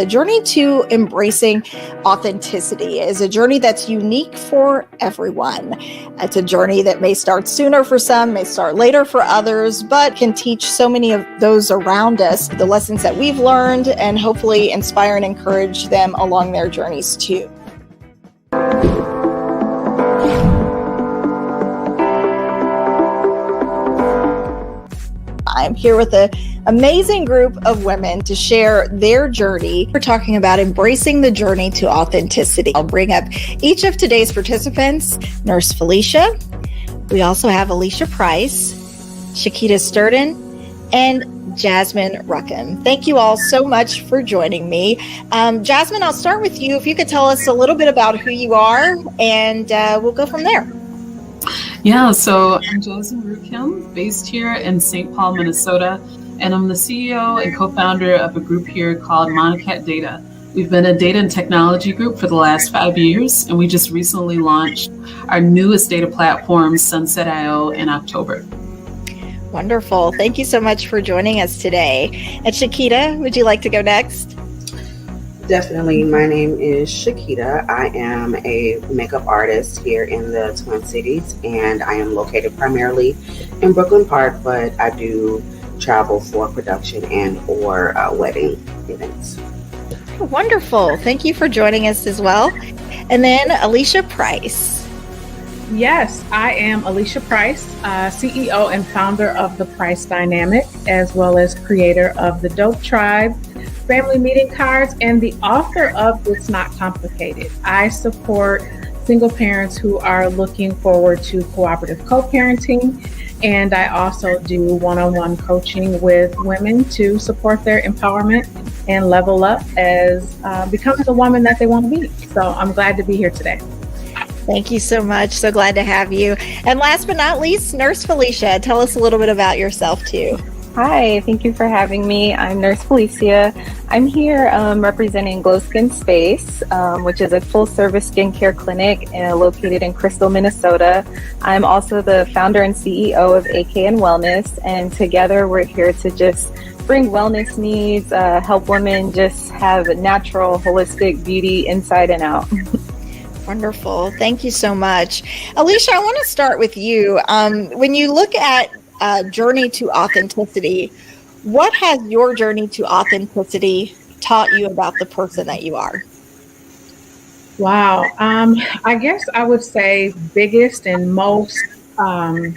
the journey to embracing authenticity is a journey that's unique for everyone. It's a journey that may start sooner for some, may start later for others, but can teach so many of those around us the lessons that we've learned and hopefully inspire and encourage them along their journeys too. I'm here with an amazing group of women to share their journey. We're talking about embracing the journey to authenticity. I'll bring up each of today's participants. Nurse Felicia. We also have ALYSHA Price, Shakita STURDEN, and Jasmine RUKIM. Thank you all so much for joining me. Jasmine, I'll start with you. If you could tell us a little bit about who you are, and we'll go from there. Yeah, so I'm Jasmine RUKIM, based here in St. Paul, Minnesota, and I'm the CEO and co-founder of a group here called Monicat Data. We've been a data and technology group for the last 5 years, and we just recently launched our newest data platform, Sunset.io, in October. Wonderful. Thank you so much for joining us today. And Shakita, would you like to go next? Definitely. My name is Shakita. I am a makeup artist here in the Twin Cities, and I am located primarily in Brooklyn Park, but I do travel for production and or wedding events. Wonderful. Thank you for joining us as well. And then ALYSHA Price. Yes, I am ALYSHA Price, CEO and founder of The Price Dynamic, as well as creator of the Dope Tribe, family meeting cards, and the author of It's Not Complicated. I support single parents who are looking forward to cooperative co-parenting, and I also do one-on-one coaching with women to support their empowerment and level up as becoming the woman that they want to be. So I'm glad to be here today. Thank you so much. So glad to have you. And last but not least, Nurse Felicia. Tell us a little bit about yourself too. Hi, thank you for having me. I'm Nurse Felicia. I'm here representing Glow Skin Space, which is a full-service skincare clinic located in Crystal, Minnesota. I'm also the founder and CEO of AKN Wellness, and together we're here to just bring wellness needs, help women just have natural, holistic beauty inside and out. Wonderful. Thank you so much. ALYSHA, I want to start with you. When you look at journey to authenticity, what has your journey to authenticity taught you about the person that you are? Wow. I guess I would say biggest and most, I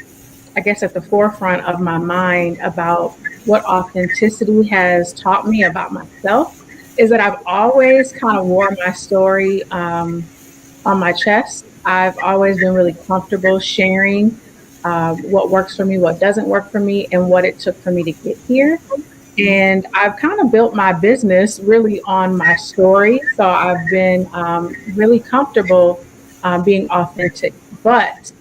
guess at the forefront of my mind about what authenticity has taught me about myself is that I've always kind of wore my story on my chest. I've always been really comfortable sharing what works for me, what doesn't work for me, and what it took for me to get here. And I've kind of built my business really on my story. So I've been really comfortable being authentic. But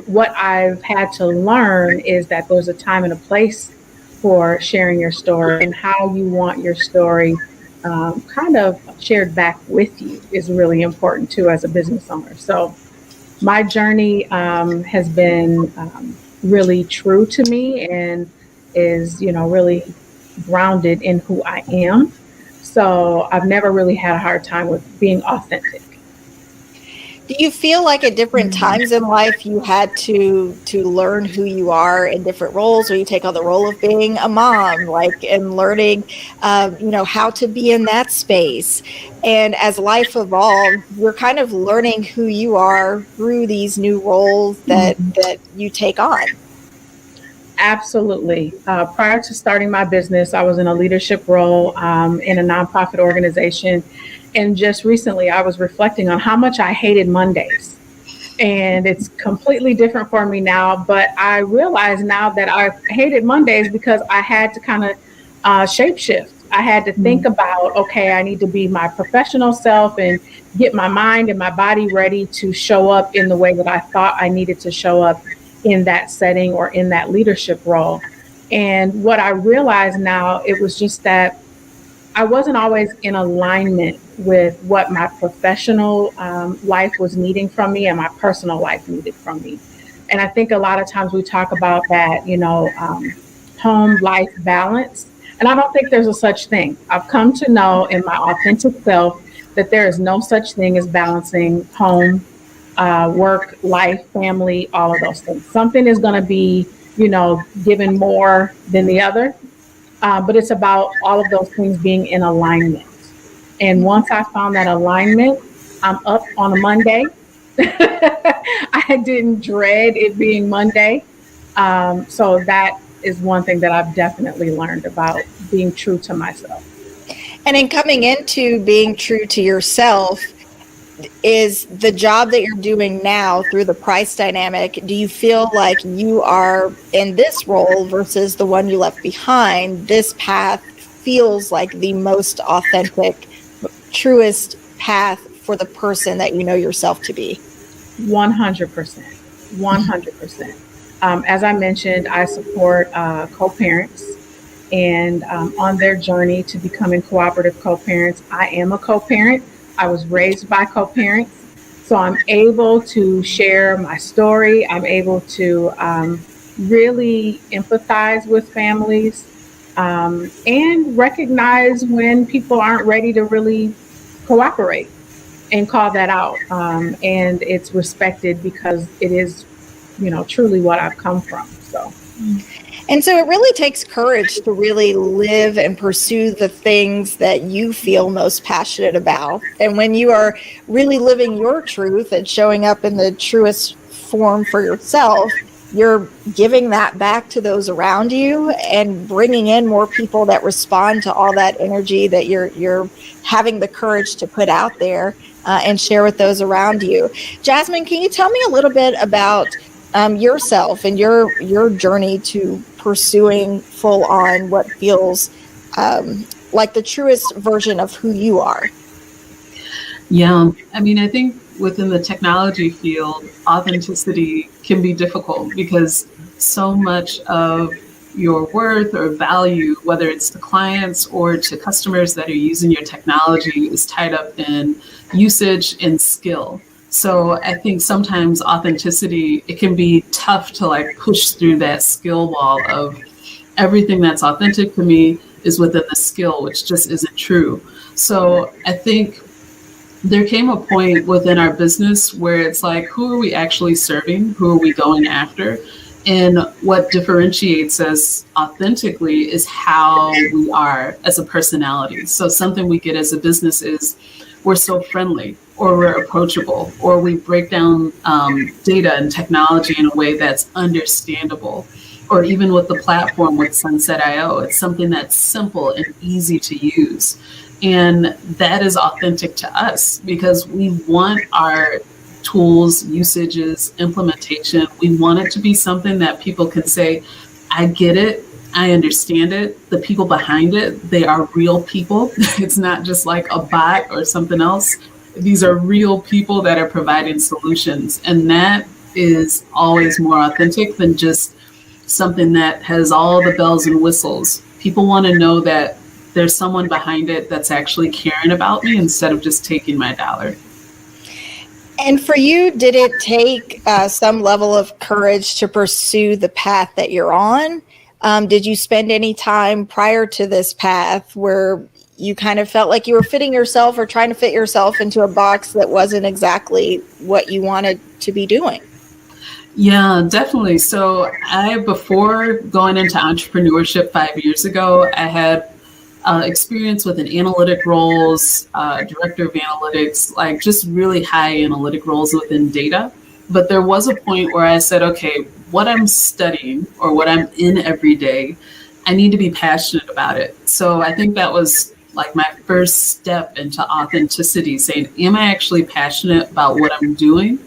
what I've had to learn is that there's a time and a place for sharing your story, and how you want your story kind of shared back with you is really important too as a business owner. So my journey has been really true to me and is, really grounded in who I am. So I've never really had a hard time with being authentic. Do you feel like at different times in life you had to learn who you are in different roles, or you take on the role of being a mom, like, and learning, how to be in that space? And as life evolved, you're kind of learning who you are through these new roles that you take on. Absolutely. Prior to starting my business, I was in a leadership role in a nonprofit organization. And just recently, I was reflecting on how much I hated Mondays. And it's completely different for me now. But I realize now that I hated Mondays because I had to kind of shapeshift. I had to think about, okay, I need to be my professional self and get my mind and my body ready to show up in the way that I thought I needed to show up in that setting or in that leadership role. And what I realize now, it was just that I wasn't always in alignment with what my professional life was needing from me and my personal life needed from me. And I think a lot of times we talk about that, home life balance, And I don't think there's a such thing. I've come to know in my authentic self that there is no such thing as balancing home, work, life, family, all of those things. Something is going to be, given more than the other. But it's about all of those things being in alignment. And once I found that alignment, I'm up on a Monday. I didn't dread it being Monday. So that is one thing that I've definitely learned about being true to myself. And in coming into being true to yourself, is the job that you're doing now through the price dynamic, do you feel like you are in this role versus the one you left behind? This path feels like the most authentic, truest path for the person that you know yourself to be. 100%. 100%. As I mentioned, I support co-parents and on their journey to becoming cooperative co-parents. I am a co-parent. I was raised by co-parents, so I'm able to share my story. I'm able to really empathize with families and recognize when people aren't ready to really cooperate and call that out. And it's respected because it is, truly what I've come from. So. And so it really takes courage to really live and pursue the things that you feel most passionate about. And when you are really living your truth and showing up in the truest form for yourself, you're giving that back to those around you and bringing in more people that respond to all that energy that you're having the courage to put out there and share with those around you. Jasmine, can you tell me a little bit about yourself and your journey to pursuing full on what feels like the truest version of who you are? Yeah, I think within the technology field, authenticity can be difficult because so much of your worth or value, whether it's to clients or to customers that are using your technology, is tied up in usage and skill. So I think sometimes authenticity, it can be tough to push through that skill wall of everything that's authentic to me is within the skill, which just isn't true. So I think there came a point within our business where it's like, who are we actually serving? Who are we going after? And what differentiates us authentically is how we are as a personality. So something we get as a business is we're so friendly, or we're approachable, or we break down data and technology in a way that's understandable. Or even with the platform with Sunset.io, it's something that's simple and easy to use. And that is authentic to us because we want our tools, usages, implementation, we want it to be something that people can say, I get it, I understand it. The people behind it, they are real people. It's not just like a bot or something else. These are real people that are providing solutions. And that is always more authentic than just something that has all the bells and whistles. People want to know that there's someone behind it that's actually caring about me instead of just taking my dollar. And for you, did it take some level of courage to pursue the path that you're on? Did you spend any time prior to this path where you kind of felt like you were fitting yourself or trying to fit yourself into a box that wasn't exactly what you wanted to be doing? Yeah, definitely. So before going into entrepreneurship 5 years ago, I had experience with analytic roles, director of analytics, like just really high analytic roles within data. But there was a point where I said, okay, what I'm studying or what I'm in every day, I need to be passionate about it. So I think that was like my first step into authenticity, saying, am I actually passionate about what I'm doing?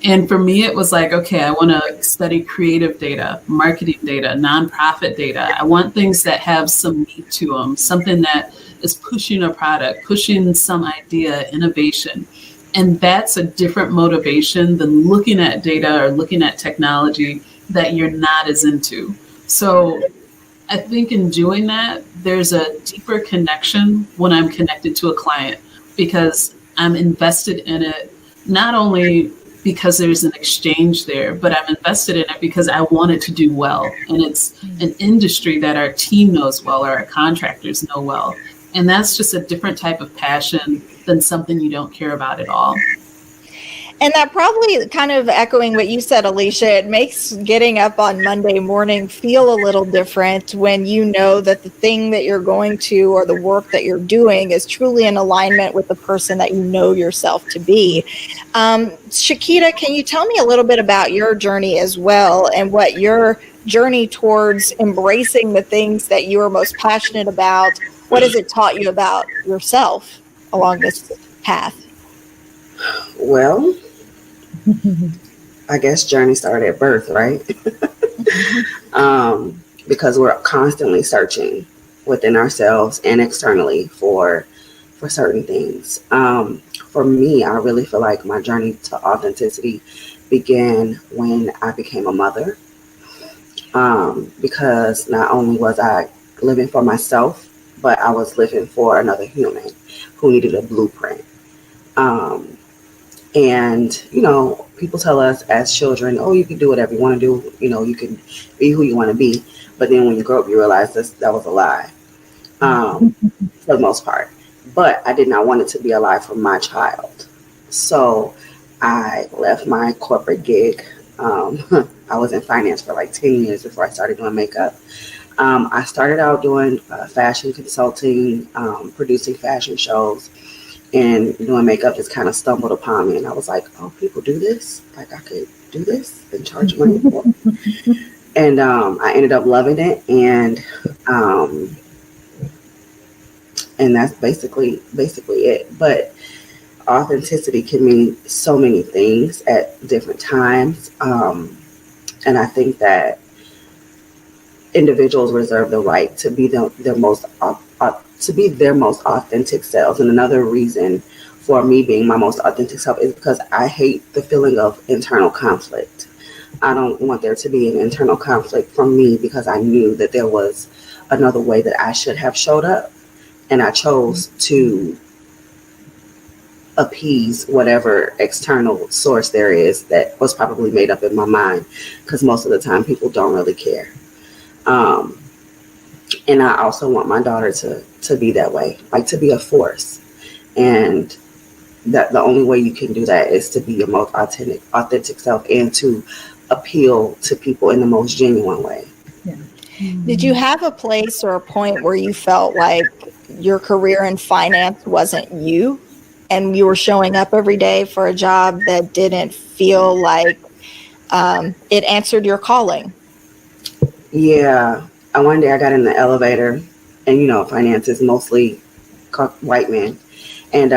And for me, it was like, okay, I want to study creative data, marketing data, nonprofit data. I want things that have some meat to them, something that is pushing a product, pushing some idea, innovation. And that's a different motivation than looking at data or looking at technology that you're not as into. So I think in doing that, there's a deeper connection when I'm connected to a client because I'm invested in it, not only because there's an exchange there, but I'm invested in it because I want it to do well. And it's an industry that our team knows well, or our contractors know well. And that's just a different type of passion than something you don't care about at all. And that probably, kind of echoing what you said, Alicia, it makes getting up on Monday morning feel a little different when you know that the thing that you're going to, or the work that you're doing, is truly in alignment with the person that you know yourself to be. Shakita, can you tell me a little bit about your journey as well, and what your journey towards embracing the things that you are most passionate about, what has it taught you about yourself along this path? Well, I guess journey started at birth, right? Because we're constantly searching within ourselves and externally for certain things. For me, I really feel like my journey to authenticity began when I became a mother. Because not only was I living for myself, but I was living for another human who needed a blueprint. And, you know, people tell us as children, oh, you can do whatever you want to do. You know, you can be who you want to be. But then when you grow up, you realize that was a lie, for the most part. But I did not want it to be a lie for my child. So I left my corporate gig. I was in finance for like 10 years before I started doing makeup. I started out doing fashion consulting, producing fashion shows. And doing makeup just kind of stumbled upon me, and I was like, "Oh, people do this? Like, I could do this and charge money for it." And I ended up loving it, and that's basically it. But authenticity can mean so many things at different times, and I think that individuals reserve the right to be their most authentic selves. And another reason for me being my most authentic self is because I hate the feeling of internal conflict. I don't want there to be an internal conflict from me, because I knew that there was another way that I should have showed up, and I chose to appease whatever external source there is that was probably made up in my mind, because most of the time people don't really care. And I also want my daughter to be that way, like to be a force. And that the only way you can do that is to be your most authentic self, and to appeal to people in the most genuine way. Yeah. Did you have a place or a point where you felt like your career in finance wasn't you, and you were showing up every day for a job that didn't feel like it answered your calling? Yeah. One day I got in the elevator, and, you know, finance is mostly white men. And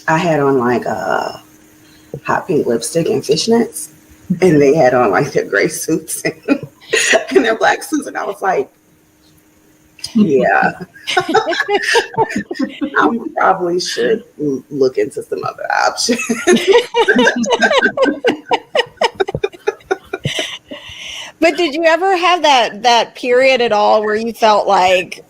I had on like a hot pink lipstick and fishnets, and they had on like their gray suits and their black suits. And I was like, yeah, I probably should look into some other options. But did you ever have that period at all where you felt like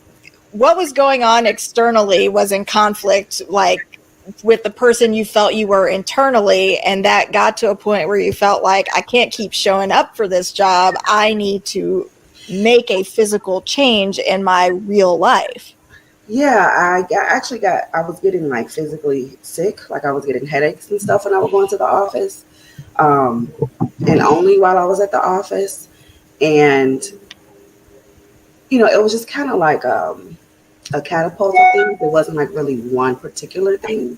what was going on externally was in conflict, like with the person you felt you were internally, and that got to a point where you felt like, I can't keep showing up for this job. I need to make a physical change in my real life? Yeah, I was getting like physically sick, like I was getting headaches and stuff when I was going to the office, and only while I was at the office. And, you know, it was just kind of like a catapult of things. It wasn't like really one particular thing.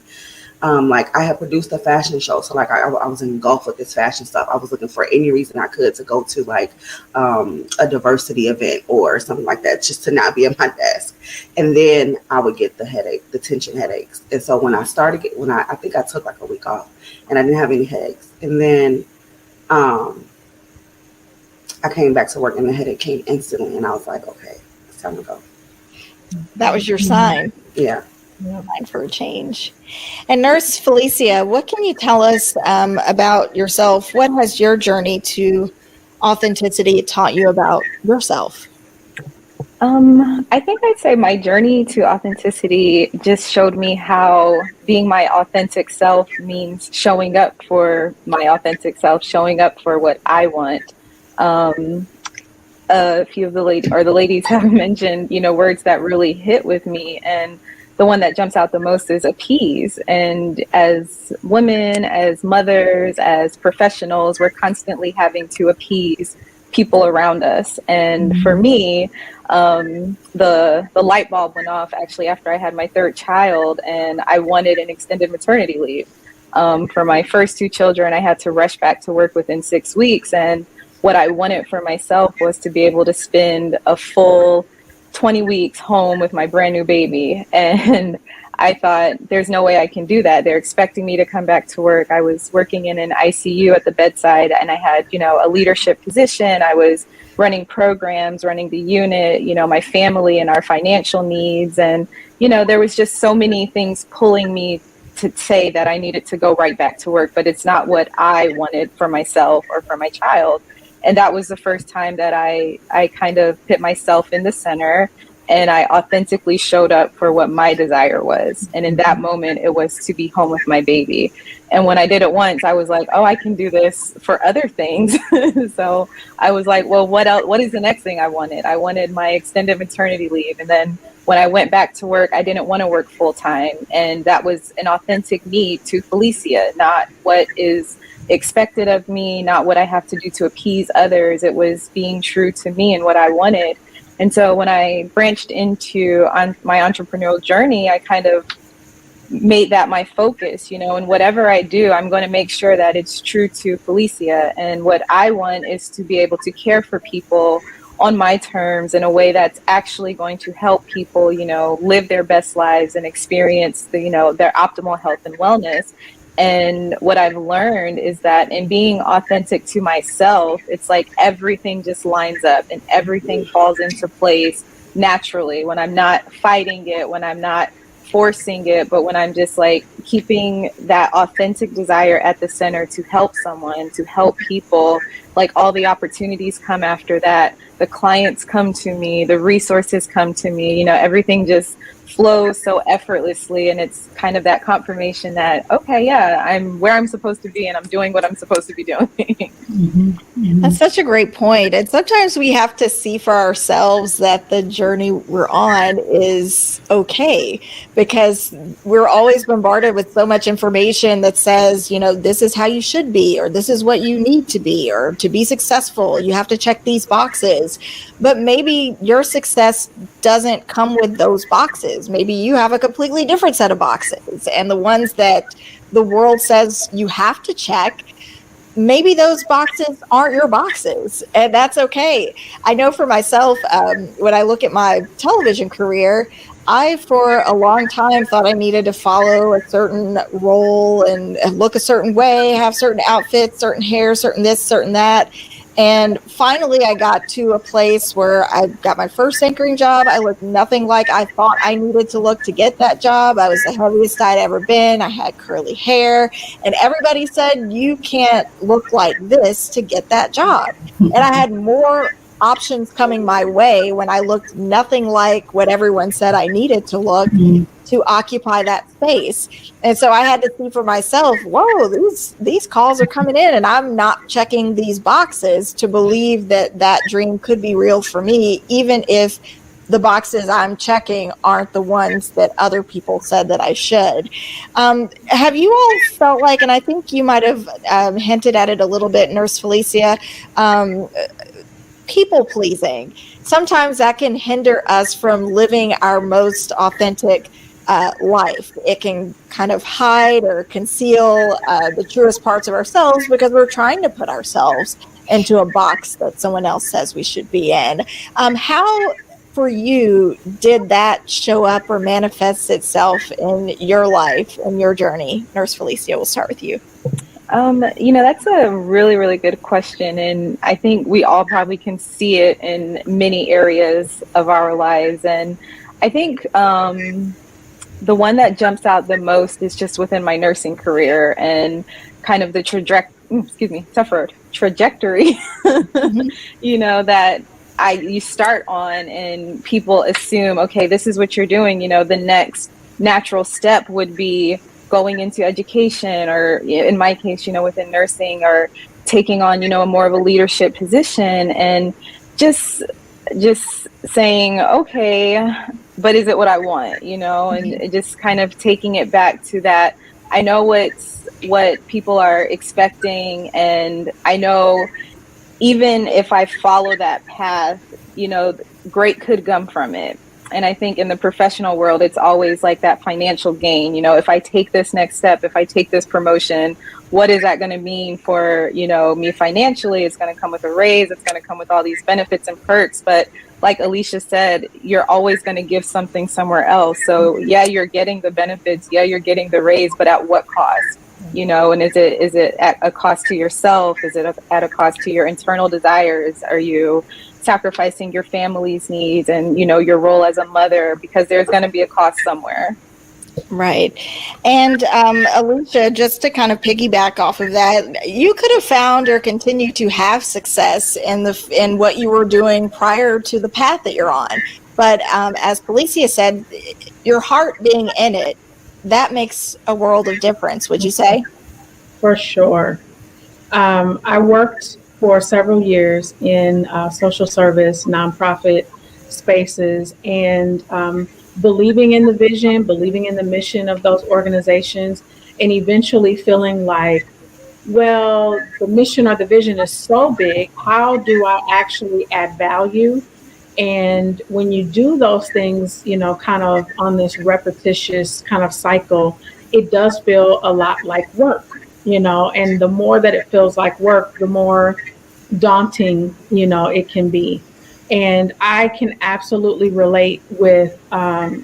Like I had produced a fashion show. So like I was engulfed with this fashion stuff. I was looking for any reason I could to go to like a diversity event or something like that, just to not be at my desk. And then I would get the tension headaches. And so when I think I took like a week off, and I didn't have any headaches. And then I came back to work, and the headache came instantly, and I was like, okay, it's time to go. That was your sign. Yeah. Time for a change. And Nurse Felicia, what can you tell us about yourself? What has your journey to authenticity taught you about yourself? I think I'd say my journey to authenticity just showed me how being my authentic self means showing up for my authentic self, showing up for what I want. A few of the ladies have mentioned, words that really hit with me, and the one that jumps out the most is appease. And as women, as mothers, as professionals, we're constantly having to appease people around us. And for me, the light bulb went off actually after I had my third child, and I wanted an extended maternity leave. For my first two children, I had to rush back to work within 6 weeks, and what I wanted for myself was to be able to spend a full 20 weeks home with my brand new baby. And I thought, there's no way I can do that. They're expecting me to come back to work. I was working in an ICU at the bedside, and I had, a leadership position. I was running programs, running the unit, my family and our financial needs. And, there was just so many things pulling me to say that I needed to go right back to work, but it's not what I wanted for myself or for my child. And that was the first time that I kind of put myself in the center, and I authentically showed up for what my desire was. And in that moment, it was to be home with my baby. And when I did it once, I was like, oh, I can do this for other things. So I was like, well, what else? What is the next thing I wanted? I wanted my extended maternity leave. And then when I went back to work, I didn't want to work full time. And that was an authentic need to Felicia, not what is expected of me, not what I have to do to appease others. It was being true to me and what I wanted. And so when I branched into my entrepreneurial journey, I kind of made that my focus, and whatever I do, I'm going to make sure that it's true to Felicia. And what I want is to be able to care for people on my terms in a way that's actually going to help people, live their best lives and experience their optimal health and wellness. And what I've learned is that in being authentic to myself, it's like everything just lines up and everything falls into place naturally when I'm not fighting it, when I'm not forcing it, but when I'm just like keeping that authentic desire at the center to help someone, to help people. Like all the opportunities come after that, the clients come to me, the resources come to me, everything just flows so effortlessly. And it's kind of that confirmation that, okay, yeah, I'm where I'm supposed to be and I'm doing what I'm supposed to be doing. That's such a great point. And sometimes we have to see for ourselves that the journey we're on is okay, because we're always bombarded with so much information that says, this is how you should be, or this is what you need to be, or to be successful, you have to check these boxes. But maybe your success doesn't come with those boxes. Maybe you have a completely different set of boxes, and the ones that the world says you have to check, maybe those boxes aren't your boxes, and that's okay. I know for myself, when I look at my television career, I, for a long time, thought I needed to follow a certain role and look a certain way, have certain outfits, certain hair, certain this, certain that. And finally, I got to a place where I got my first anchoring job. I looked nothing like I thought I needed to look to get that job. I was the heaviest I'd ever been. I had curly hair. And everybody said, you can't look like this to get that job. And I had more options coming my way when I looked nothing like what everyone said I needed to look to occupy that space. And so I had to see for myself, whoa, these calls are coming in and I'm not checking these boxes to believe that that dream could be real for me, even if the boxes I'm checking aren't the ones that other people said that I should. Have you all felt like, and I think you might have hinted at it a little bit, Nurse Felicia, people pleasing? Sometimes that can hinder us from living our most authentic life. It can kind of hide or conceal the truest parts of ourselves because we're trying to put ourselves into a box that someone else says we should be in. How, for you, did that show up or manifest itself in your life and your journey? Nurse Felicia, we'll start with you. That's a really, really good question. And I think we all probably can see it in many areas of our lives. And I think the one that jumps out the most is just within my nursing career and kind of the trajectory, that you start on, and people assume, okay, this is what you're doing. The next natural step would be going into education, or in my case, within nursing, or taking on, a more of a leadership position, and just saying, okay, but is it what I want, and just kind of taking it back to that. I know what people are expecting, and I know even if I follow that path, great could come from it. And I think in the professional world, it's always like that financial gain. If I take this next step, if I take this promotion, what is that going to mean for, me financially? It's going to come with a raise. It's going to come with all these benefits and perks. But like Alicia said, you're always going to give something somewhere else. So yeah, you're getting the benefits. Yeah, you're getting the raise, but at what cost? And is it at a cost to yourself? Is it at a cost to your internal desires? Are you sacrificing your family's needs and, your role as a mother? Because there's going to be a cost somewhere. Right. And Alicia, just to kind of piggyback off of that, you could have found or continue to have success in what you were doing prior to the path that you're on. But as Felicia said, your heart being in it, that makes a world of difference, would you say? For sure. I worked for several years in social service, nonprofit spaces, and believing in the vision, believing in the mission of those organizations, and eventually feeling like, well, the mission or the vision is so big, how do I actually add value? And when you do those things, kind of on this repetitious kind of cycle, it does feel a lot like work, and the more that it feels like work, the more daunting, it can be. And I can absolutely relate with, Shakita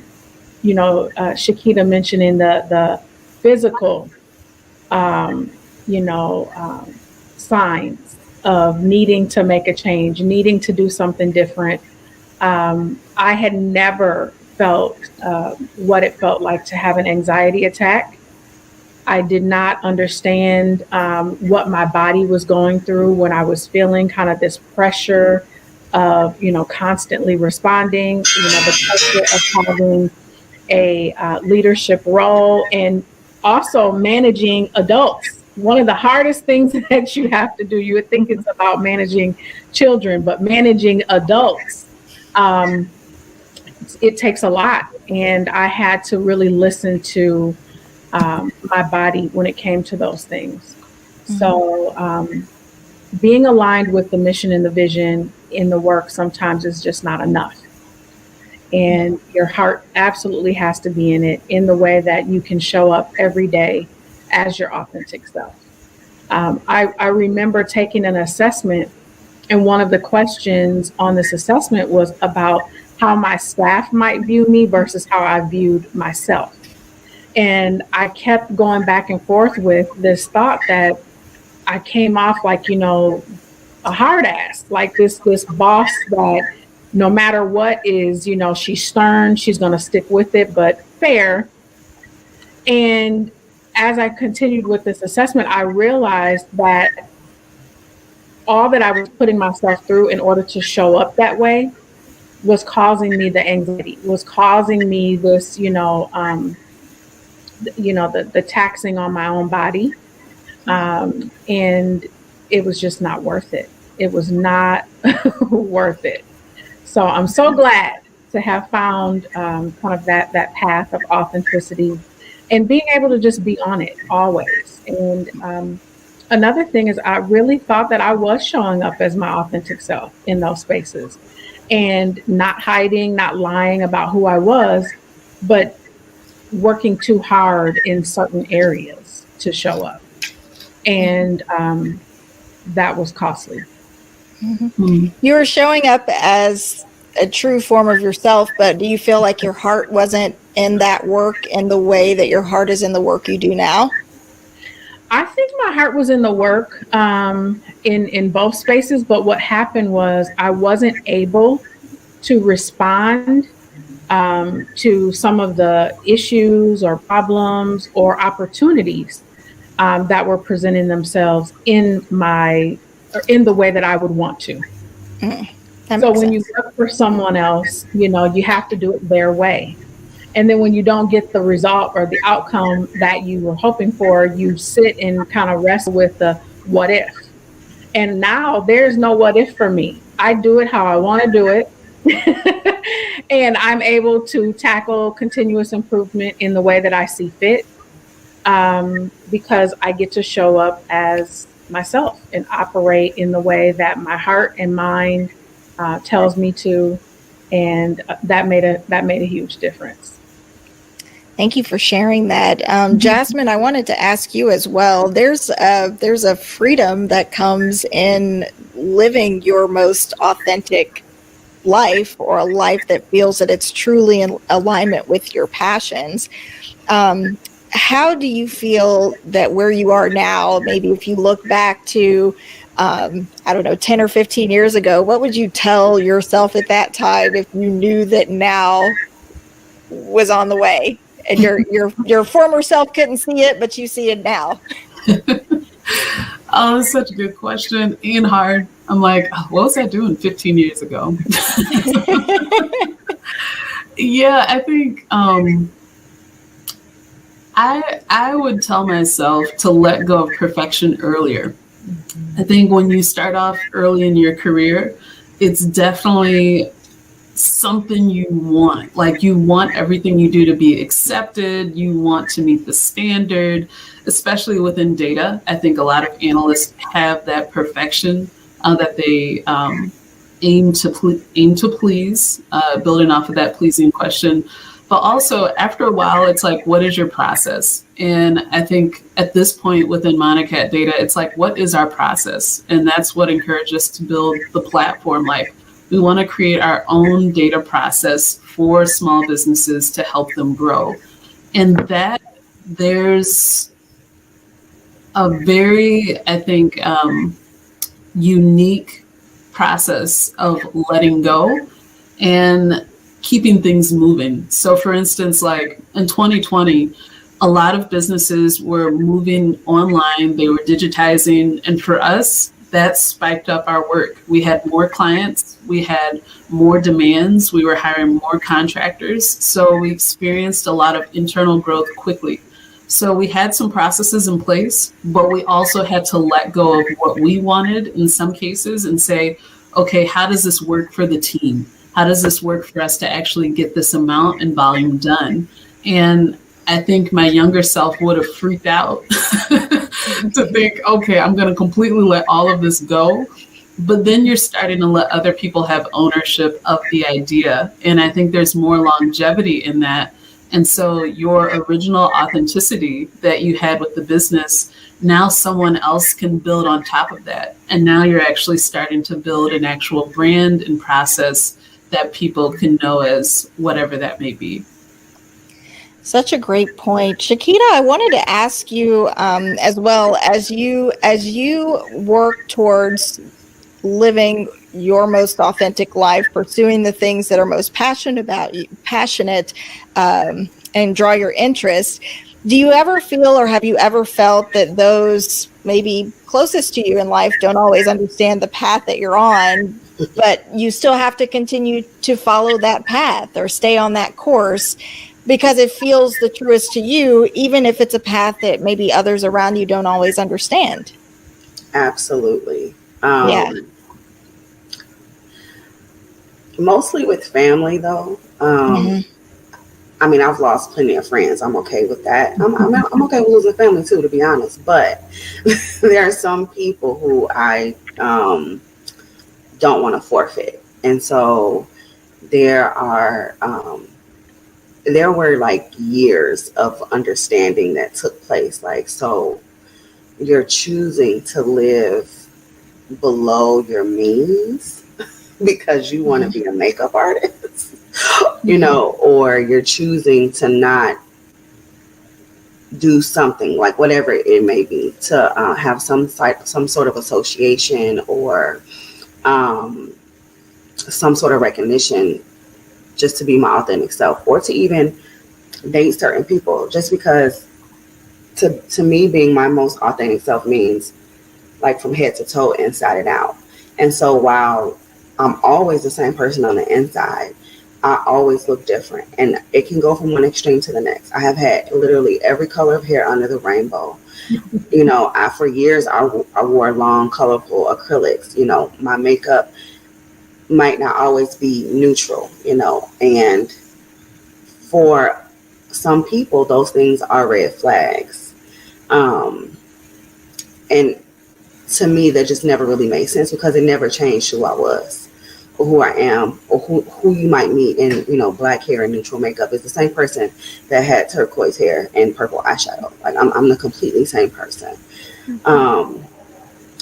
mentioning the physical, signs of needing to make a change, needing to do something different. I had never felt what it felt like to have an anxiety attack. I did not understand what my body was going through when I was feeling kind of this pressure of, constantly responding, the pressure of having a leadership role, and also managing adults. One of the hardest things that you have to do, you would think it's about managing children, but managing adults, it takes a lot. And I had to really listen to my body when it came to those things. Mm-hmm. So being aligned with the mission and the vision in the work sometimes is just not enough. And your heart absolutely has to be in it, in the way that you can show up every day as your authentic self. I remember taking an assessment, and one of the questions on this assessment was about how my staff might view me versus how I viewed myself. And I kept going back and forth with this thought that I came off like, a hard ass, like this boss that no matter what is, she's stern, she's going to stick with it, but fair. And as I continued with this assessment, I realized that all that I was putting myself through in order to show up that way was causing me the anxiety, was causing me this, the taxing on my own body. And it was just not worth it. It was not worth it. So I'm so glad to have found kind of that path of authenticity and being able to just be on it always. And another thing is I really thought that I was showing up as my authentic self in those spaces and not hiding, not lying about who I was, but working too hard in certain areas to show up. And that was costly. Mm-hmm. You were showing up as a true form of yourself, but do you feel like your heart wasn't in that work in the way that your heart is in the work you do now? I think my heart was in the work in both spaces, but what happened was I wasn't able to respond to some of the issues or problems or opportunities that were presenting themselves in the way that I would want to. That So makes when you sense. work for someone else, you have to do it their way. And then when you don't get the result or the outcome that you were hoping for, you sit and kind of wrestle with the what if. And now there's no what if for me. I do it how I want to do it. And I'm able to tackle continuous improvement in the way that I see fit, because I get to show up as myself and operate in the way that my heart and mind tells me to. And that made a huge difference. Thank you for sharing that. Jasmine, I wanted to ask you as well. There's a freedom that comes in living your most authentic life, or a life that feels that it's truly in alignment with your passions. How do you feel that where you are now, maybe if you look back to, I don't know, 10 or 15 years ago, what would you tell yourself at that time if you knew that now was on the way? And your former self couldn't see it, but you see it now. Oh, that's such a good question and hard. I'm like, oh, what was I doing 15 years ago? Yeah, I think I would tell myself to let go of perfection earlier. I think when you start off early in your career, it's definitely something you want. Like, you want everything you do to be accepted. You want to meet the standard, especially within data. I think a lot of analysts have that perfection that they aim to please, building off of that pleasing question. But also, after a while, it's like, what is your process? And I think at this point within Monicat Data, it's like, what is our process? And that's what encouraged us to build the platform. Like, we want to create our own data process for small businesses to help them grow. And that there's a very, I think, unique process of letting go and keeping things moving. So for instance, like in 2020, a lot of businesses were moving online, they were digitizing, and for us, that spiked up our work. We had more clients, we had more demands, we were hiring more contractors. So we experienced a lot of internal growth quickly. So we had some processes in place, but we also had to let go of what we wanted in some cases and say, okay, how does this work for the team? How does this work for us to actually get this amount and volume done? And I think my younger self would have freaked out to think, okay, I'm going to completely let all of this go. But then you're starting to let other people have ownership of the idea. And I think there's more longevity in that. And so your original authenticity that you had with the business, now someone else can build on top of that. And now you're actually starting to build an actual brand and process that people can know as whatever that may be. Such a great point. Shakita, I wanted to ask you as well, as you work towards living your most authentic life, pursuing the things that are most passionate and draw your interest. Do you ever feel, or have you ever felt, that those maybe closest to you in life don't always understand the path that you're on, but you still have to continue to follow that path or stay on that course because it feels the truest to you, even if it's a path that maybe others around you don't always understand? Absolutely. Yeah. Mostly with family, though. I mean, I've lost plenty of friends. I'm okay with that. I'm okay with losing family too, to be honest. But there are some people who I don't want to forfeit, and so there were like years of understanding that took place. Like, so you're choosing to live below your means because you want to be a makeup artist, you know, or you're choosing to not do something, like whatever it may be, to have some sort of association or some sort of recognition, just to be my authentic self, or to even date certain people, just because to me, being my most authentic self means like from head to toe, inside and out. And so while I'm always the same person on the inside. I always look different, and it can go from one extreme to the next. I have had literally every color of hair under the rainbow. You know, for years I wore long, colorful acrylics. You know, my makeup might not always be neutral, you know, and for some people, those things are red flags. And to me, that just never really made sense because it never changed who I was or who I am or who you might meet in, you know, black hair and neutral makeup is the same person that had turquoise hair and purple eyeshadow. Like I'm the completely same person.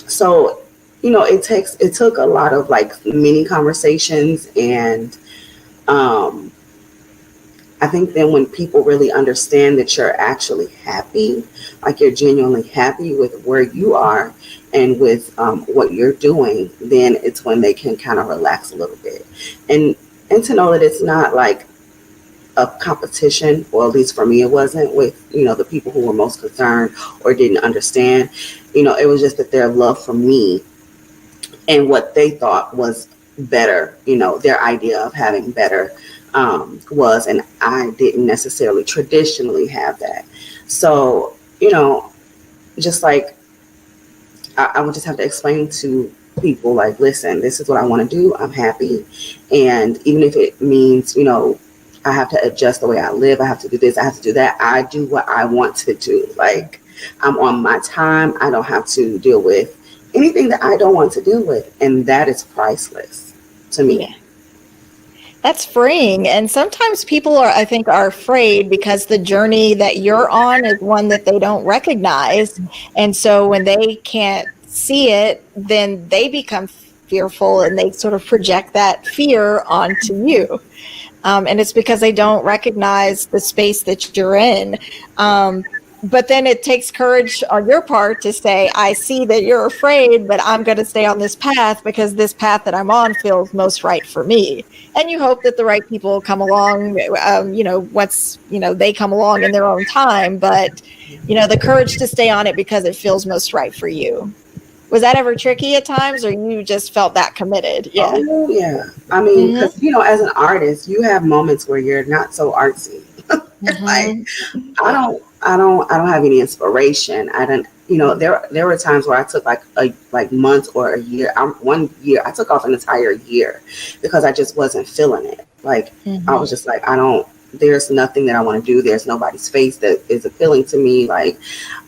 So, you know, it took a lot of like mini conversations, and I think then when people really understand that you're actually happy, like you're genuinely happy with where you are and with what you're doing, then it's when they can kind of relax a little bit. And to know that it's not like a competition, or at least for me it wasn't, with, you know, the people who were most concerned or didn't understand. You know, it was just that their love for me and what they thought was better, you know, their idea of having better was, and I didn't necessarily traditionally have that. So, you know, just like I would just have to explain to people like, listen, this is what I want to do. I'm happy. And even if it means, you know, I have to adjust the way I live, I have to do this, I have to do that, I do what I want to do. Like, I'm on my time. I don't have to deal with anything that I don't want to deal with. And that is priceless to me. Yeah. That's freeing. And sometimes people are afraid because the journey that you're on is one that they don't recognize. And so when they can't see it, then they become fearful and they sort of project that fear onto you. And it's because they don't recognize the space that you're in. But then it takes courage on your part to say, I see that you're afraid, but I'm going to stay on this path because this path that I'm on feels most right for me. And you hope that the right people come along, you know, once, you know, they come along in their own time. But, you know, the courage to stay on it because it feels most right for you. Was that ever tricky at times, or you just felt that committed? Yeah. Oh, yeah. I mean, because, you know, as an artist, you have moments where you're not so artsy. Like, I don't have any inspiration. I don't, you know, there were times where I took like months or a year. One year I took off an entire year because I just wasn't feeling it. Like, I was just like, there's nothing that I want to do. There's nobody's face that is appealing to me. Like,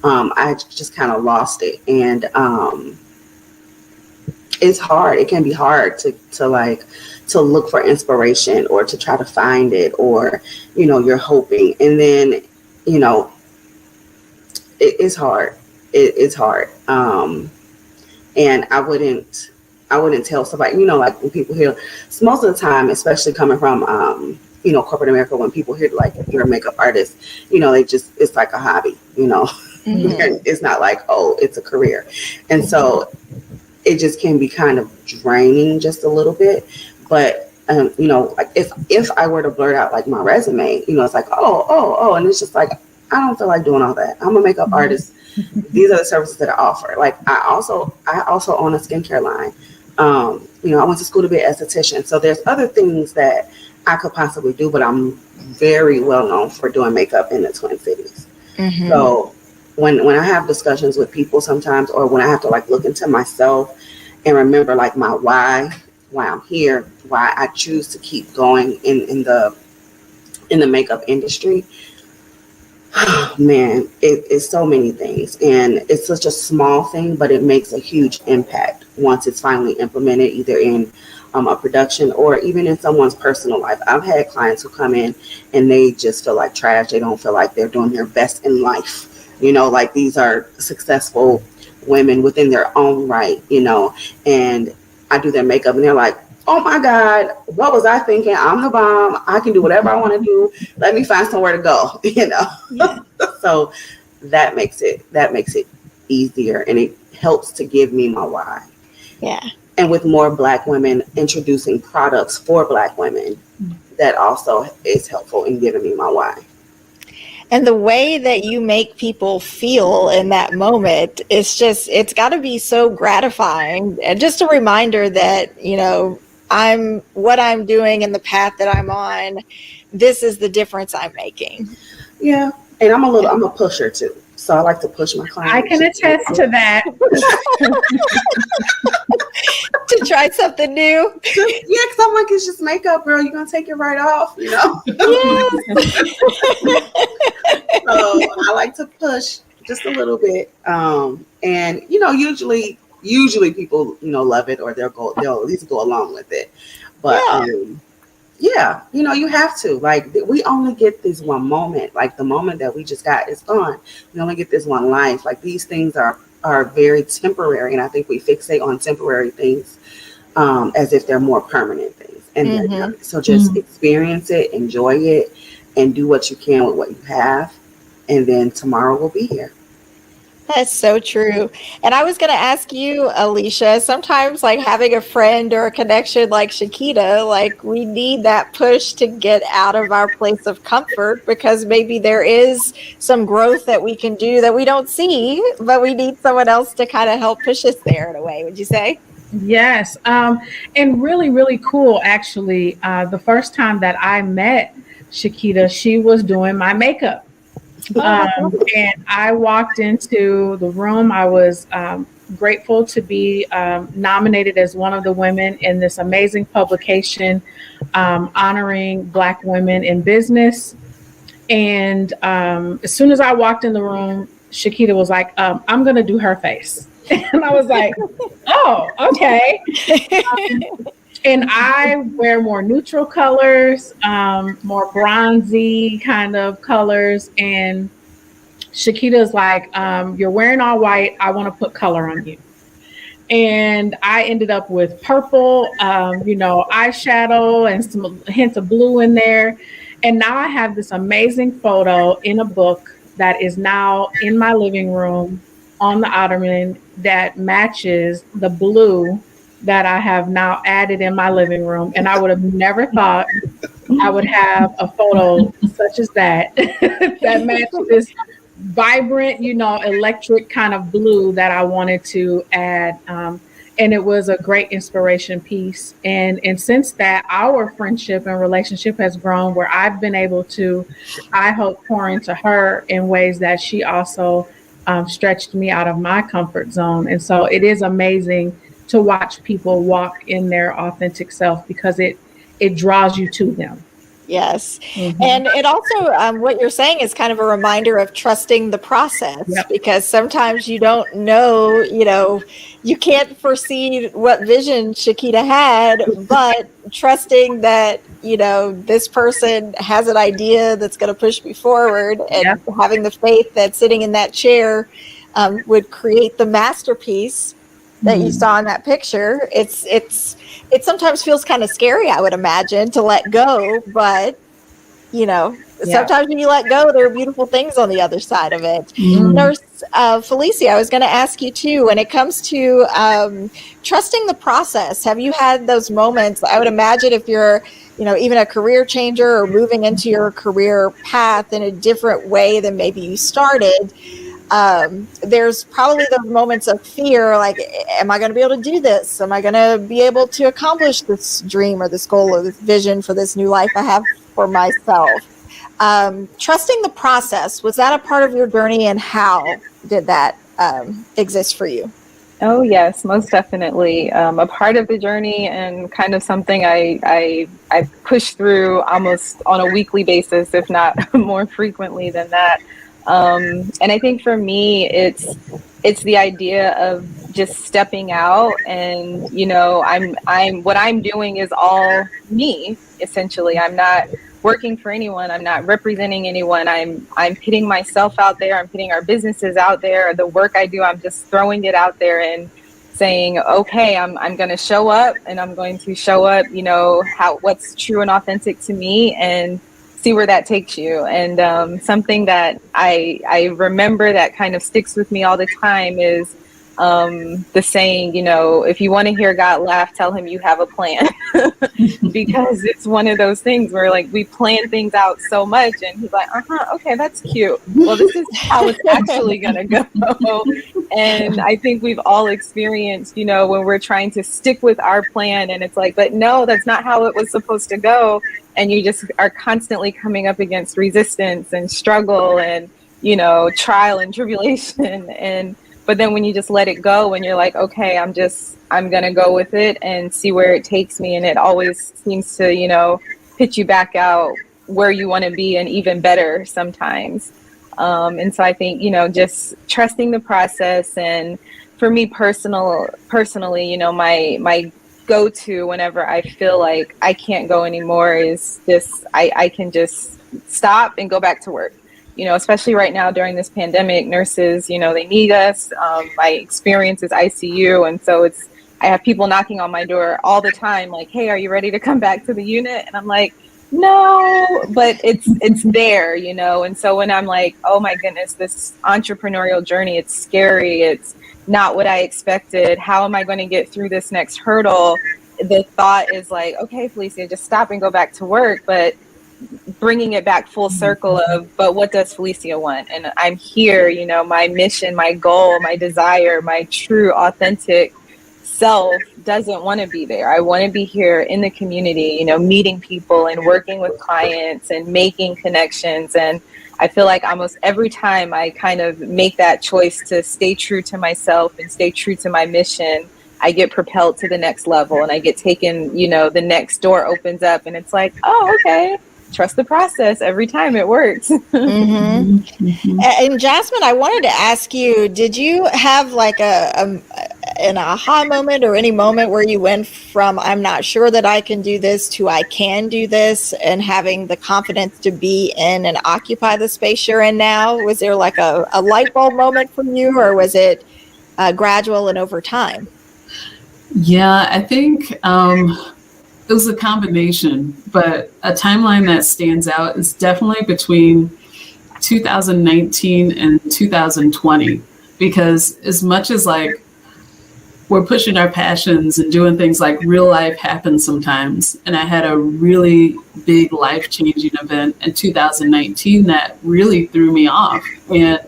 I just kind of lost it. And it's hard. It can be hard to look for inspiration or to try to find it, or, you know, you're hoping. And then, you know, it's hard. It's hard. And I wouldn't tell somebody, you know, like when people hear, most of the time, especially coming from, you know, corporate America, when people hear like you're a makeup artist, you know, it's like a hobby, you know. It's not like, oh, it's a career. And so it just can be kind of draining just a little bit. But you know, like if I were to blurt out like my resume, you know, it's like, oh, and it's just like, I don't feel like doing all that. I'm a makeup artist. These are the services that I offer. Like, I also own a skincare line. You know, I went to school to be an esthetician. So there's other things that I could possibly do, but I'm very well known for doing makeup in the Twin Cities. So when I have discussions with people sometimes, or when I have to like look into myself and remember like my why I'm here, why I choose to keep going in the makeup industry, man, it's so many things, and it's such a small thing, but it makes a huge impact once it's finally implemented, either in a production or even in someone's personal life. I've had clients who come in and they just feel like trash. They don't feel like they're doing their best in life. You know, like, these are successful women within their own right, you know, and I do their makeup and they're like, oh my God, what was I thinking? I'm the bomb. I can do whatever I want to do. Let me find somewhere to go, you know? Yeah. So that makes it easier, and it helps to give me my why. Yeah. And with more Black women introducing products for Black women, that also is helpful in giving me my why. And the way that you make people feel in that moment, it's got to be so gratifying. And just a reminder that, you know, what I'm doing and the path that I'm on, this is the difference I'm making. Yeah. And I'm a pusher too. So I like to push my clients. I can attest to that. To try something new. Yeah, because I'm like, it's just makeup, girl. You're going to take it right off, you know? Yes. So I like to push just a little bit. And, you know, usually people, you know, love it, or they'll at least go along with it. But, yeah, you know, you have to. Like, we only get this one moment. Like, the moment that we just got is gone. We only get this one life. Like, these things are very temporary, and I think we fixate on temporary things as if they're more permanent things. And so just experience it, enjoy it, and do what you can with what you have, and then tomorrow will be here. That's so true. And I was going to ask you, Alicia, sometimes like having a friend or a connection like Shakita, like we need that push to get out of our place of comfort, because maybe there is some growth that we can do that we don't see, but we need someone else to kind of help push us there in a way. Would you say? Yes. And really, really cool, actually. The first time that I met Shakita, she was doing my makeup. And I walked into the room. I was grateful to be nominated as one of the women in this amazing publication honoring Black women in business. And as soon as I walked in the room, Shakita was like, I'm going to do her face. And I was like, oh, okay. And I wear more neutral colors, more bronzy kind of colors. And Shakita's like, you're wearing all white. I want to put color on you. And I ended up with purple, eyeshadow and some hints of blue in there. And now I have this amazing photo in a book that is now in my living room on the ottoman that matches the blue that I have now added in my living room. And I would have never thought I would have a photo such as that, that matches this vibrant, electric kind of blue that I wanted to add. And it was a great inspiration piece. And since that, our friendship and relationship has grown, where I've been able to, I hope, pour into her in ways that she also stretched me out of my comfort zone. And so it is amazing to watch people walk in their authentic self, because it draws you to them. Yes. And it also, what you're saying is kind of a reminder of trusting the process, because sometimes you don't know, you can't foresee what vision Shakita had, but trusting that, this person has an idea that's going to push me forward, and having the faith that sitting in that chair would create the masterpiece that you saw in that picture. It sometimes feels kind of scary, I would imagine, to let go, but sometimes when you let go, there are beautiful things on the other side of it. Nurse Felicia, I was going to ask you too, when it comes to trusting the process, have you had those moments? I would imagine if you're even a career changer or moving into your career path in a different way than maybe you started, there's probably those moments of fear, like, am I going to be able to do this? Am I going to be able to accomplish this dream or this goal or this vision for this new life I have for myself? Trusting the process, was that a part of your journey, and how did that exist for you? Oh, yes, most definitely. A part of the journey, and kind of something I push through almost on a weekly basis, if not more frequently than that. And I think for me, it's the idea of just stepping out, and I'm what I'm doing is all me, essentially. I'm not working for anyone. I'm not representing anyone. I'm putting myself out there. I'm putting our businesses out there. The work I do, I'm just throwing it out there and saying, okay, I'm going to show up, and I'm going to show up, what's true and authentic to me, and see where that takes you. And something that I remember that kind of sticks with me all the time is the saying, you know, if you want to hear God laugh, tell him you have a plan. Because it's one of those things where like we plan things out so much and he's like, okay, that's cute. Well, this is how it's actually gonna go. And I think we've all experienced, you know, when we're trying to stick with our plan and it's like, but no, that's not how it was supposed to go. And you just are constantly coming up against resistance and struggle and, you know, trial and tribulation. But then when you just let it go and you're like, okay, I'm going to go with it and see where it takes me. And it always seems to, you know, pitch you back out where you want to be and even better sometimes. And so I think, you know, just trusting the process. And for me personally, you know, my go-to whenever I feel like I can't go anymore is this, I can just stop and go back to work. You know, especially right now during this pandemic, nurses, you know, they need us. My experience is ICU. And so I have people knocking on my door all the time, like, hey, are you ready to come back to the unit? And I'm like, no, but it's there, you know? And so when I'm like, oh my goodness, this entrepreneurial journey, it's scary. It's not what I expected. How am I going to get through this next hurdle? The thought is like, okay, Felicia, just stop and go back to work. But bringing it back full circle of, but what does Felicia want? And I'm here, you know, my mission, my goal, my desire, my true authentic self doesn't want to be there. I want to be here in the community, you know, meeting people and working with clients and making connections. And I feel like almost every time I kind of make that choice to stay true to myself and stay true to my mission, I get propelled to the next level and I get taken, you know, the next door opens up and it's like, oh, okay. Trust the process. Every time it works. Mm-hmm. Mm-hmm. And Jasmine, I wanted to ask you, did you have like an aha moment or any moment where you went from, I'm not sure that I can do this to I can do this, and having the confidence to be in and occupy the space you're in now? Was there like a light bulb moment for you, or was it gradual and over time? Yeah, I think it was a combination, but a timeline that stands out is definitely between 2019 and 2020, because as much as like we're pushing our passions and doing things, like real life happens sometimes. And I had a really big life-changing event in 2019 that really threw me off. And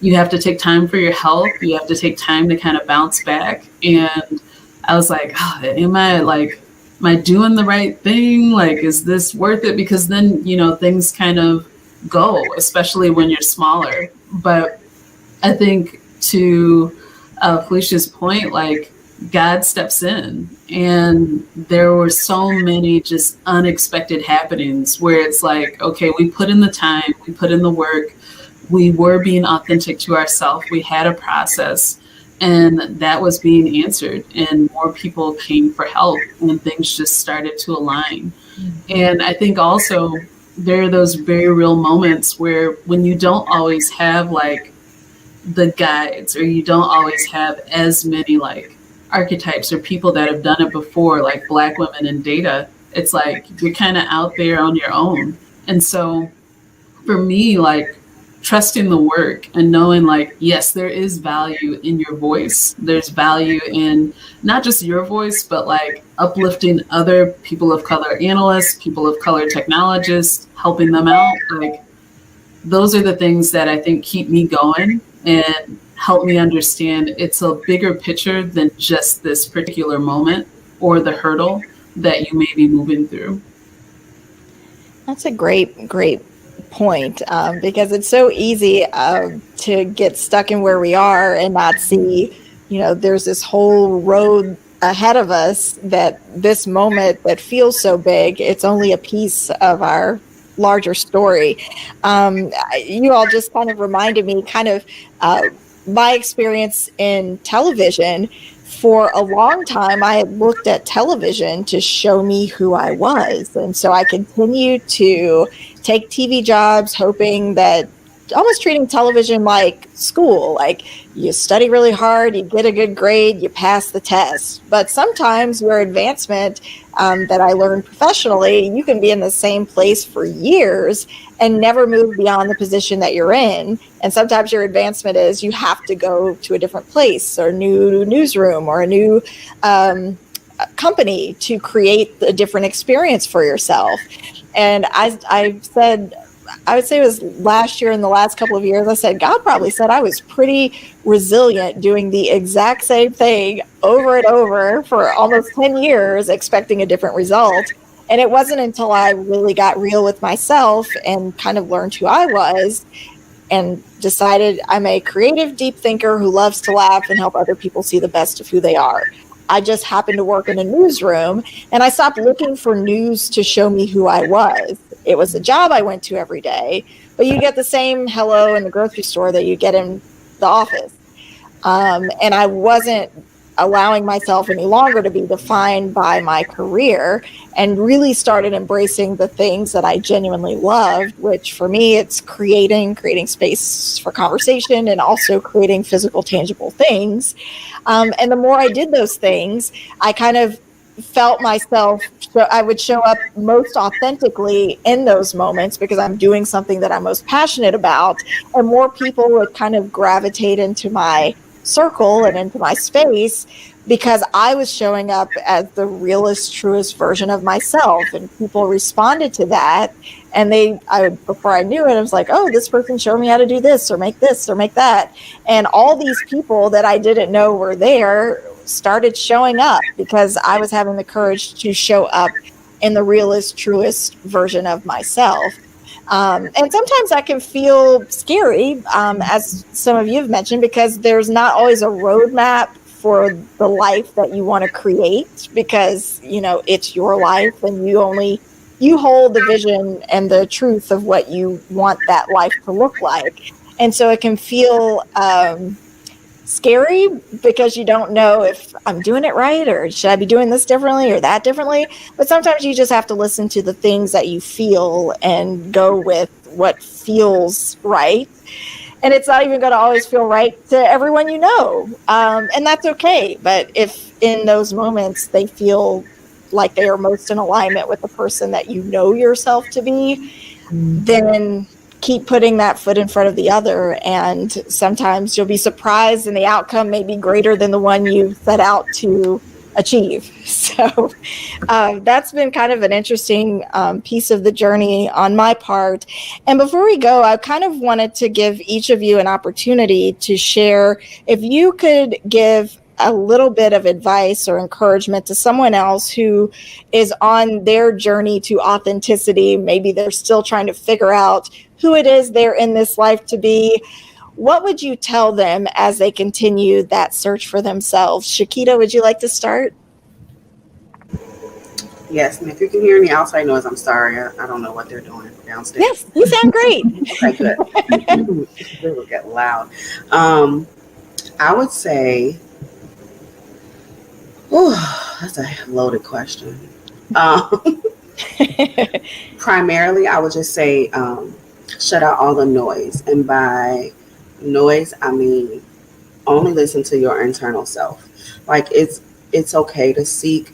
you have to take time for your health. You have to take time to kind of bounce back. And I was like, oh, am I doing the right thing? Like, is this worth it? Because then, you know, things kind of go, especially when you're smaller. But I think to Felicia's point, like, God steps in, and there were so many just unexpected happenings where it's like, okay, we put in the time, we put in the work, we were being authentic to ourselves, we had a process, and that was being answered, and more people came for help, and things just started to align. And I think also there are those very real moments where when you don't always have like the guides, or you don't always have as many like archetypes or people that have done it before, like Black women in data, it's like you're kind of out there on your own. And so for me, like, trusting the work and knowing like, yes, there is value in your voice. There's value in not just your voice, but like uplifting other people of color analysts, people of color technologists, helping them out. Like, those are the things that I think keep me going and help me understand it's a bigger picture than just this particular moment or the hurdle that you may be moving through. That's a great point, because it's so easy to get stuck in where we are and not see, you know, there's this whole road ahead of us, that this moment that feels so big, it's only a piece of our larger story. You all just kind of reminded me kind of my experience in television. For a long time, I had looked at television to show me who I was. And so I continued to take TV jobs, hoping that almost treating television like school. Like you study really hard, you get a good grade, you pass the test. But sometimes your advancement that I learned professionally, you can be in the same place for years and never move beyond the position that you're in. And sometimes your advancement is you have to go to a different place or a new newsroom or a new company to create a different experience for yourself. And I said, I would say it was last year, in the last couple of years, I said, God probably said I was pretty resilient doing the exact same thing over and over for almost 10 years, expecting a different result. And it wasn't until I really got real with myself and kind of learned who I was and decided I'm a creative, deep thinker who loves to laugh and help other people see the best of who they are. I just happened to work in a newsroom, and I stopped looking for news to show me who I was. It was a job I went to every day, but you get the same hello in the grocery store that you get in the office. And I wasn't allowing myself any longer to be defined by my career, and really started embracing the things that I genuinely loved, which for me, it's creating space for conversation and also creating physical, tangible things. And the more I did those things, I kind of felt myself, I would show up most authentically in those moments because I'm doing something that I'm most passionate about, and more people would kind of gravitate into my circle and into my space because I was showing up as the realest, truest version of myself, and people responded to that. And before I knew it, I was like, oh, this person showed me how to do this or make that. And all these people that I didn't know were there started showing up because I was having the courage to show up in the realest, truest version of myself. And sometimes that can feel scary, as some of you have mentioned, because there's not always a roadmap for the life that you want to create, because, it's your life and you hold the vision and the truth of what you want that life to look like. And so it can feel scary because you don't know if I'm doing it right, or should I be doing this differently or that differently. But sometimes you just have to listen to the things that you feel and go with what feels right. And it's not even going to always feel right to everyone you know. And that's okay. But if in those moments they feel like they are most in alignment with the person that you know yourself to be, then keep putting that foot in front of the other. And sometimes you'll be surprised and the outcome may be greater than the one you set out to achieve. So that's been kind of an interesting piece of the journey on my part. And before we go, I kind of wanted to give each of you an opportunity to share, if you could give a little bit of advice or encouragement to someone else who is on their journey to authenticity. Maybe they're still trying to figure out who it is they're in this life to be. What would you tell them as they continue that search for themselves? Shakita, would you like to start? Yes, and if you can hear any outside noise, I'm sorry. I don't know what they're doing downstairs. Yes, you sound great. Okay, good. It will get loud. I would say, that's a loaded question. Primarily, I would just say shut out all the noise. And by noise, I mean only listen to your internal self. Like it's okay to seek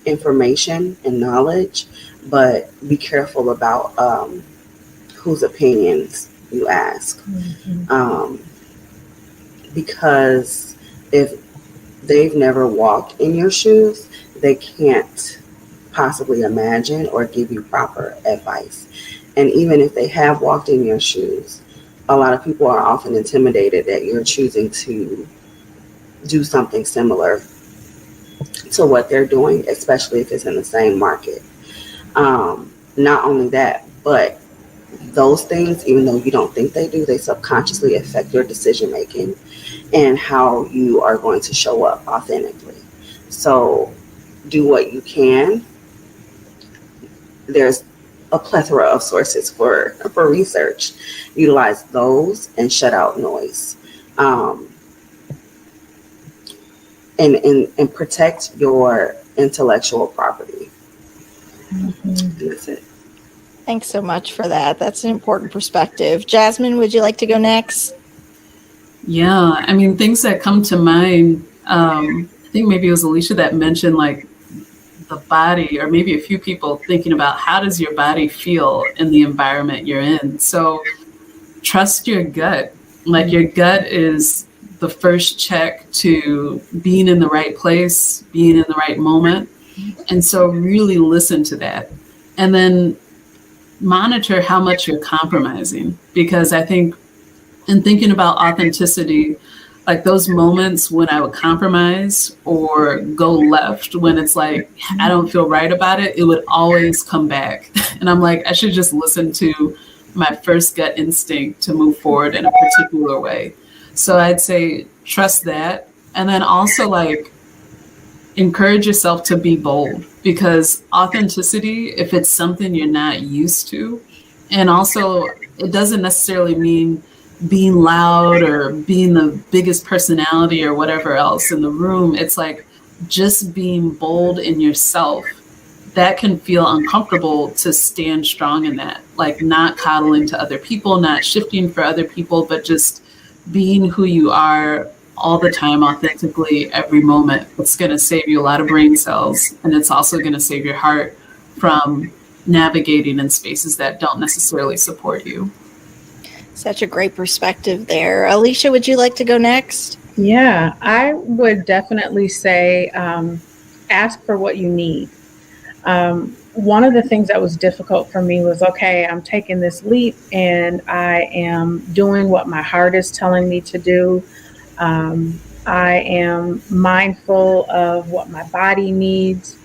information and knowledge, but be careful about whose opinions you ask. Because if they've never walked in your shoes, they can't possibly imagine or give you proper advice. And even if they have walked in your shoes, a lot of people are often intimidated that you're choosing to do something similar to what they're doing, especially if it's in the same market. Not only that, but those things, even though you don't think they do, they subconsciously affect your decision making and how you are going to show up authentically. So do what you can. There's a plethora of sources for research. Utilize those and shut out noise. And protect your intellectual property. And that's it. Thanks so much for that. That's an important perspective. Jasmine, would you like to go next? Yeah, I mean, things that come to mind, I think maybe it was Alicia that mentioned like the body, or maybe a few people thinking about how does your body feel in the environment you're in. So trust your gut. Like your gut is the first check to being in the right place, being in the right moment. And so really listen to that. And then monitor how much you're compromising, because I think in thinking about authenticity, like those moments when I would compromise or go left, when it's like I don't feel right about it, it would always come back. And I'm like, I should just listen to my first gut instinct to move forward in a particular way. So I'd say trust that. And then also like encourage yourself to be bold, because authenticity, if it's something you're not used to, and also it doesn't necessarily mean being loud or being the biggest personality or whatever else in the room. It's like just being bold in yourself. That can feel uncomfortable to stand strong in that, like not coddling to other people, not shifting for other people, but just being who you are all the time, authentically, every moment. It's going to save you a lot of brain cells, and it's also going to save your heart from navigating in spaces that don't necessarily support you. Such a great perspective there. Alicia, would you like to go next? Yeah, I would definitely say ask for what you need. One of the things that was difficult for me was, okay, I'm taking this leap and I am doing what my heart is telling me to do. I am mindful of what my body needs,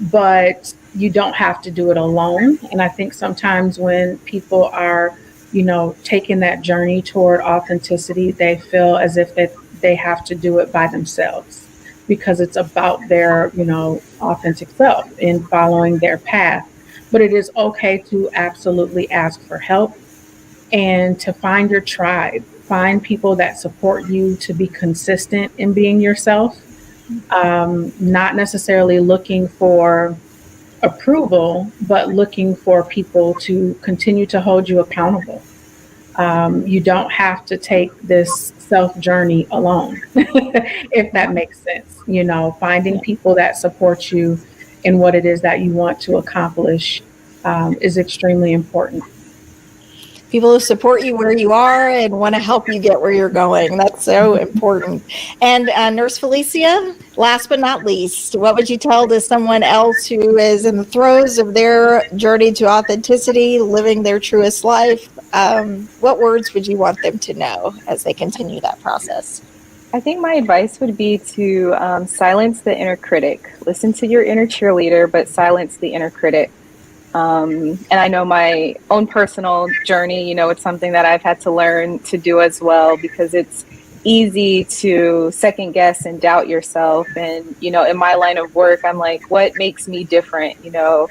but you don't have to do it alone. And I think sometimes when people are, taking that journey toward authenticity, they feel as if they have to do it by themselves, because it's about their, authentic self in following their path. But it is okay to absolutely ask for help and to find your tribe. Find people that support you to be consistent in being yourself, not necessarily looking for approval, but looking for people to continue to hold you accountable. You don't have to take this self journey alone, if that makes sense. Finding people that support you in what it is that you want to accomplish is extremely important. People who support you where you are and want to help you get where you're going. That's so important. And Nurse Felicia, last but not least, what would you tell to someone else who is in the throes of their journey to authenticity, living their truest life? What words would you want them to know as they continue that process? I think my advice would be to silence the inner critic. Listen to your inner cheerleader, but silence the inner critic. And I know my own personal journey, it's something that I've had to learn to do as well, because it's easy to second guess and doubt yourself. And, in my line of work, I'm like, what makes me different? How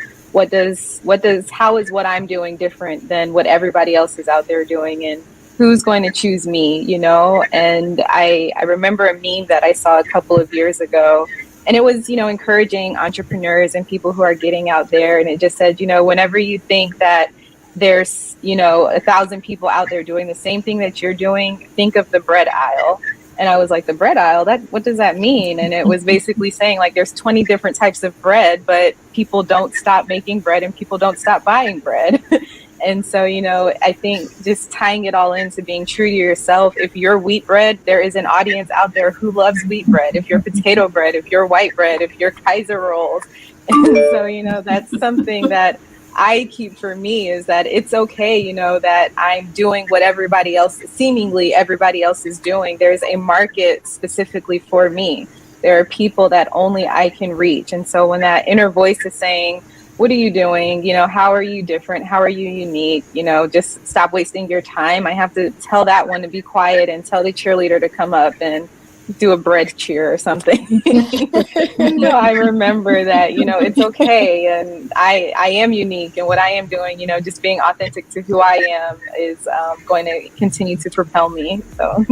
is what I'm doing different than what everybody else is out there doing? And who's going to choose me, And I remember a meme that I saw a couple of years ago. And it was, encouraging entrepreneurs and people who are getting out there. And it just said, whenever you think that there's, 1,000 people out there doing the same thing that you're doing, think of the bread aisle. And I was like, the bread aisle, what does that mean? And it was basically saying like there's 20 different types of bread, but people don't stop making bread and people don't stop buying bread. And so, I think just tying it all into being true to yourself. If you're wheat bread, there is an audience out there who loves wheat bread. If you're potato bread, if you're white bread, if you're Kaiser rolls. And so, that's something that I keep for me, is that it's okay, that I'm doing what seemingly everybody else is doing. There's a market specifically for me. There are people that only I can reach. And so when that inner voice is saying, what are you doing? How are you different? How are you unique? Just stop wasting your time. I have to tell that one to be quiet and tell the cheerleader to come up and do a bread cheer or something. I remember that, it's okay. And I am unique, and what I am doing, just being authentic to who I am is going to continue to propel me. So.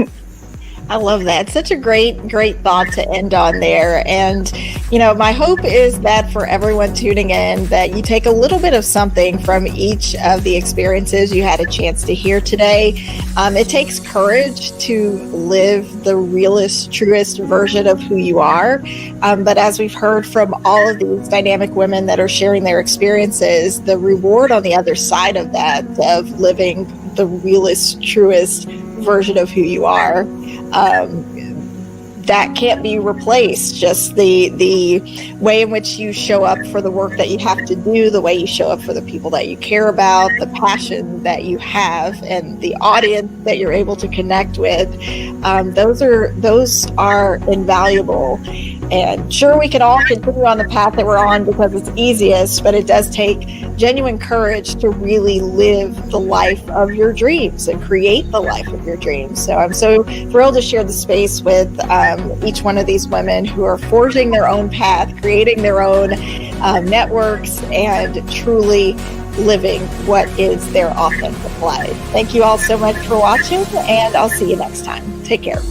I love that. Such a great thought to end on there. And, my hope is that for everyone tuning in, that you take a little bit of something from each of the experiences you had a chance to hear today. It takes courage to live the realest, truest version of who you are. But as we've heard from all of these dynamic women that are sharing their experiences, the reward on the other side of that, of living the realest, truest version of who you are, that can't be replaced. Just the way in which you show up for the work that you have to do, the way you show up for the people that you care about, the passion that you have, and the audience that you're able to connect with. Those are invaluable. And sure, we can all continue on the path that we're on because it's easiest, but it does take genuine courage to really live the life of your dreams and create the life of your dreams. So I'm so thrilled to share the space with each one of these women who are forging their own path, creating their own networks, and truly living what is their authentic life. Thank you all so much for watching, and I'll see you next time. Take care.